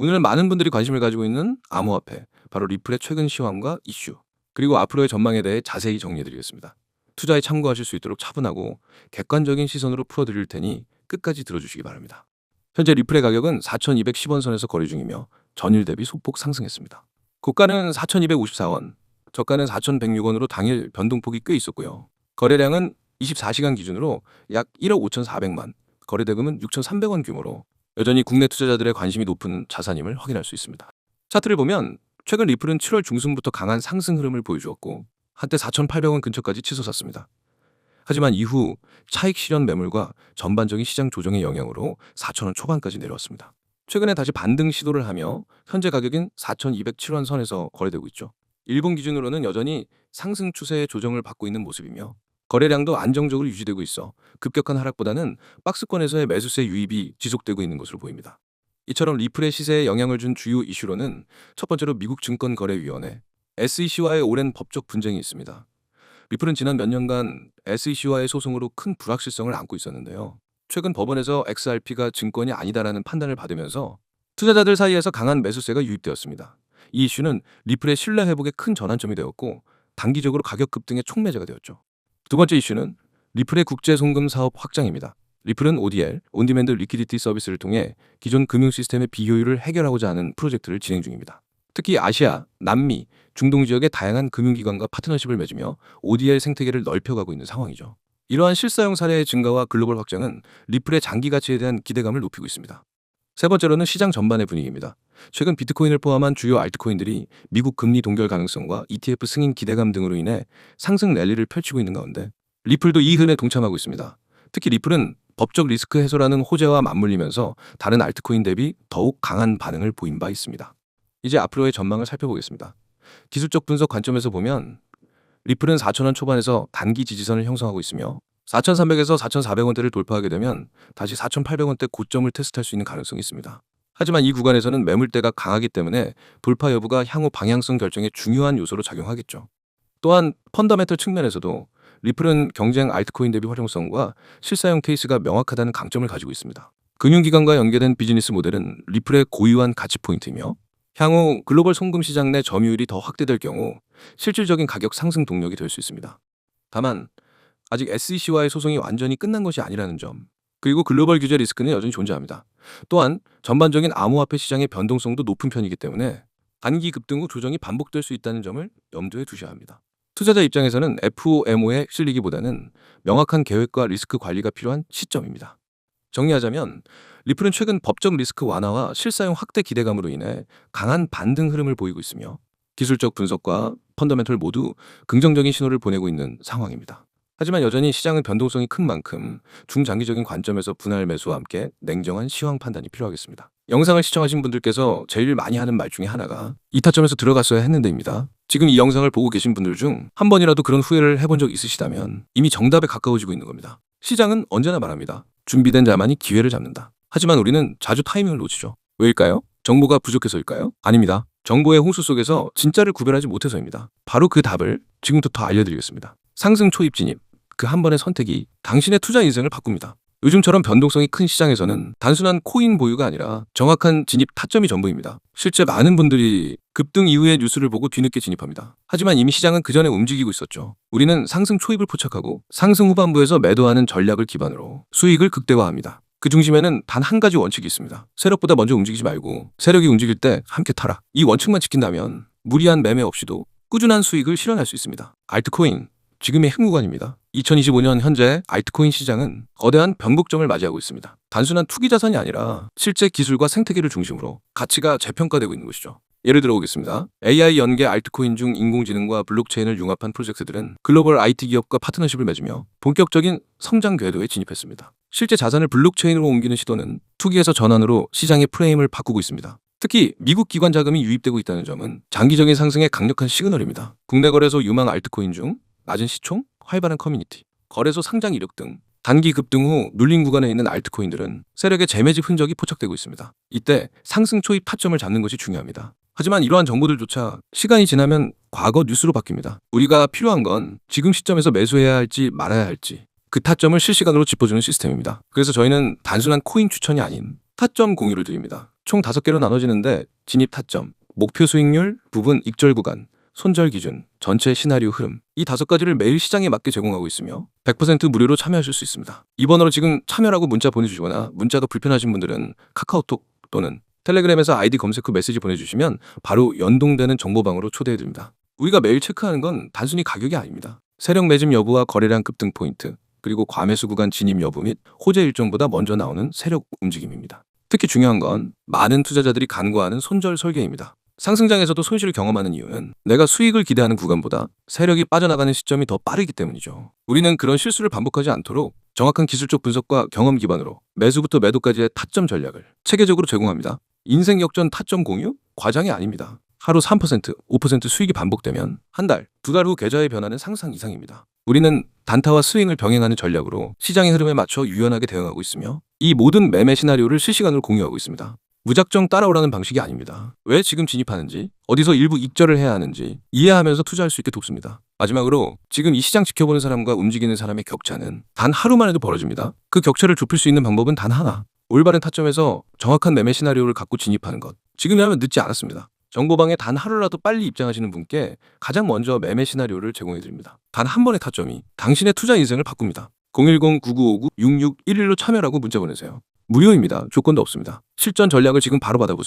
오늘은 많은 분들이 관심을 가지고 있는 암호화폐, 바로 리플의 최근 시황과 이슈, 그리고 앞으로의 전망에 대해 자세히 정리해드리겠습니다. 투자에 참고하실 수 있도록 차분하고 객관적인 시선으로 풀어드릴 테니 끝까지 들어주시기 바랍니다. 현재 리플의 가격은 4,210원 선에서 거래 중이며 전일 대비 소폭 상승했습니다. 고가는 4,254원, 저가는 4,106원으로 당일 변동폭이 꽤 있었고요. 거래량은 24시간 기준으로 약 1억 5,400만, 거래대금은 6,300원 규모로 여전히 국내 투자자들의 관심이 높은 자산임을 확인할 수 있습니다. 차트를 보면 최근 리플은 7월 중순부터 강한 상승 흐름을 보여주었고 한때 4,800원 근처까지 치솟았습니다. 하지만 이후 차익 실현 매물과 전반적인 시장 조정의 영향으로 4,000원 초반까지 내려왔습니다. 최근에 다시 반등 시도를 하며 현재 가격인 4,207원 선에서 거래되고 있죠. 일본 기준으로는 여전히 상승 추세의 조정을 받고 있는 모습이며 거래량도 안정적으로 유지되고 있어 급격한 하락보다는 박스권에서의 매수세 유입이 지속되고 있는 것으로 보입니다. 이처럼 리플의 시세에 영향을 준 주요 이슈로는 첫 번째로 미국 증권거래위원회 SEC와의 오랜 법적 분쟁이 있습니다. 리플은 지난 몇 년간 SEC와의 소송으로 큰 불확실성을 안고 있었는데요. 최근 법원에서 XRP가 증권이 아니다라는 판단을 받으면서 투자자들 사이에서 강한 매수세가 유입되었습니다. 이 이슈는 리플의 신뢰 회복에 큰 전환점이 되었고 단기적으로 가격 급등의 촉매제가 되었죠. 두 번째 이슈는 리플의 국제 송금 사업 확장입니다. 리플은 ODL, 온디맨드 리퀴디티 서비스를 통해 기존 금융 시스템의 비효율을 해결하고자 하는 프로젝트를 진행 중입니다. 특히 아시아, 남미, 중동 지역의 다양한 금융기관과 파트너십을 맺으며 ODL 생태계를 넓혀가고 있는 상황이죠. 이러한 실사용 사례의 증가와 글로벌 확장은 리플의 장기 가치에 대한 기대감을 높이고 있습니다. 세 번째로는 시장 전반의 분위기입니다. 최근 비트코인을 포함한 주요 알트코인들이 미국 금리 동결 가능성과 ETF 승인 기대감 등으로 인해 상승 랠리를 펼치고 있는 가운데 리플도 이 흐름에 동참하고 있습니다. 특히 리플은 법적 리스크 해소라는 호재와 맞물리면서 다른 알트코인 대비 더욱 강한 반응을 보인 바 있습니다. 이제 앞으로의 전망을 살펴보겠습니다. 기술적 분석 관점에서 보면 리플은 4,000원 초반에서 단기 지지선을 형성하고 있으며 4,300에서 4,400원대를 돌파하게 되면 다시 4,800원대 고점을 테스트할 수 있는 가능성이 있습니다. 하지만 이 구간에서는 매물대가 강하기 때문에 돌파 여부가 향후 방향성 결정에 중요한 요소로 작용하겠죠. 또한 펀더멘털 측면에서도 리플은 경쟁 알트코인 대비 활용성과 실사용 케이스가 명확하다는 강점을 가지고 있습니다. 금융기관과 연계된 비즈니스 모델은 리플의 고유한 가치 포인트이며 향후 글로벌 송금 시장 내 점유율이 더 확대될 경우 실질적인 가격 상승 동력이 될 수 있습니다. 다만 아직 SEC와의 소송이 완전히 끝난 것이 아니라는 점, 그리고 글로벌 규제 리스크는 여전히 존재합니다. 또한 전반적인 암호화폐 시장의 변동성도 높은 편이기 때문에 단기 급등 후 조정이 반복될 수 있다는 점을 염두에 두셔야 합니다. 투자자 입장에서는 FOMO에 휩쓸리기보다는 명확한 계획과 리스크 관리가 필요한 시점입니다. 정리하자면 리플은 최근 법적 리스크 완화와 실사용 확대 기대감으로 인해 강한 반등 흐름을 보이고 있으며 기술적 분석과 펀더멘털 모두 긍정적인 신호를 보내고 있는 상황입니다. 하지만 여전히 시장은 변동성이 큰 만큼 중장기적인 관점에서 분할 매수와 함께 냉정한 시황 판단이 필요하겠습니다. 영상을 시청하신 분들께서 제일 많이 하는 말 중에 하나가 이 타점에서 들어갔어야 했는데입니다. 지금 이 영상을 보고 계신 분들 중 한 번이라도 그런 후회를 해본 적 있으시다면 이미 정답에 가까워지고 있는 겁니다. 시장은 언제나 말합니다. 준비된 자만이 기회를 잡는다. 하지만 우리는 자주 타이밍을 놓치죠. 왜일까요? 정보가 부족해서일까요? 아닙니다. 정보의 홍수 속에서 진짜를 구별하지 못해서입니다. 바로 그 답을 지금부터 알려드리겠습니다. 상승 초입 진입, 그 한 번의 선택이 당신의 투자 인생을 바꿉니다. 요즘처럼 변동성이 큰 시장에서는 단순한 코인 보유가 아니라 정확한 진입 타점이 전부입니다. 실제 많은 분들이 급등 이후의 뉴스를 보고 뒤늦게 진입합니다. 하지만 이미 시장은 그 전에 움직이고 있었죠. 우리는 상승 초입을 포착하고 상승 후반부에서 매도하는 전략을 기반으로 수익을 극대화합니다. 그 중심에는 단 한 가지 원칙이 있습니다. 세력보다 먼저 움직이지 말고 세력이 움직일 때 함께 타라. 이 원칙만 지킨다면 무리한 매매 없이도 꾸준한 수익을 실현할 수 있습니다. 알트코인, 지금의 흥구간입니다. 2025년 현재 알트코인 시장은 거대한 변곡점을 맞이하고 있습니다. 단순한 투기 자산이 아니라 실제 기술과 생태계를 중심으로 가치가 재평가되고 있는 것이죠. 예를 들어 보겠습니다. AI 연계 알트코인 중 인공지능과 블록체인을 융합한 프로젝트들은 글로벌 IT 기업과 파트너십을 맺으며 본격적인 성장 궤도에 진입했습니다. 실제 자산을 블록체인으로 옮기는 시도는 투기에서 전환으로 시장의 프레임을 바꾸고 있습니다. 특히 미국 기관 자금이 유입되고 있다는 점은 장기적인 상승의 강력한 시그널입니다. 국내 거래소 유망 알트코인 중 낮은 시총, 활발한 커뮤니티, 거래소 상장 이력 등 단기 급등 후 눌린 구간에 있는 알트코인들은 세력의 재매집 흔적이 포착되고 있습니다. 이때 상승 초입 타점을 잡는 것이 중요합니다. 하지만 이러한 정보들조차 시간이 지나면 과거 뉴스로 바뀝니다. 우리가 필요한 건 지금 시점에서 매수해야 할지 말아야 할지 그 타점을 실시간으로 짚어주는 시스템입니다. 그래서 저희는 단순한 코인 추천이 아닌 타점 공유를 드립니다. 총 5개로 나눠지는데 진입 타점, 목표 수익률, 부분 익절 구간, 손절 기준, 전체 시나리오 흐름 이 5가지를 매일 시장에 맞게 제공하고 있으며 100% 무료로 참여하실 수 있습니다. 이 번호로 지금 참여라고 문자 보내주시거나 문자가 불편하신 분들은 카카오톡 또는 텔레그램에서 아이디 검색 후 메시지 보내주시면 바로 연동되는 정보방으로 초대해드립니다. 우리가 매일 체크하는 건 단순히 가격이 아닙니다. 세력 매집 여부와 거래량 급등 포인트, 그리고 과매수 구간 진입 여부 및 호재 일정보다 먼저 나오는 세력 움직임입니다. 특히 중요한 건 많은 투자자들이 간과하는 손절 설계입니다. 상승장에서도 손실을 경험하는 이유는 내가 수익을 기대하는 구간보다 세력이 빠져나가는 시점이 더 빠르기 때문이죠. 우리는 그런 실수를 반복하지 않도록 정확한 기술적 분석과 경험 기반으로 매수부터 매도까지의 타점 전략을 체계적으로 제공합니다. 인생 역전 타점 공유? 과장이 아닙니다. 하루 3%, 5% 수익이 반복되면 한 달, 2달 후 계좌의 변화는 상상 이상입니다. 우리는 단타와 스윙을 병행하는 전략으로 시장의 흐름에 맞춰 유연하게 대응하고 있으며 이 모든 매매 시나리오를 실시간으로 공유하고 있습니다. 무작정 따라오라는 방식이 아닙니다. 왜 지금 진입하는지, 어디서 일부 익절을 해야 하는지 이해하면서 투자할 수 있게 돕습니다. 마지막으로 지금 이 시장 지켜보는 사람과 움직이는 사람의 격차는 단 하루만 해도 벌어집니다. 그 격차를 좁힐 수 있는 방법은 단 하나. 올바른 타점에서 정확한 매매 시나리오를 갖고 진입하는 것. 지금이라면 늦지 않았습니다. 정보방에 단 하루라도 빨리 입장하시는 분께 가장 먼저 매매 시나리오를 제공해드립니다. 단 한 번의 타점이 당신의 투자 인생을 바꿉니다. 010-9959-6611로 참여라고 문자 보내세요. 무료입니다. 조건도 없습니다. 실전 전략을 지금 바로 받아보세요.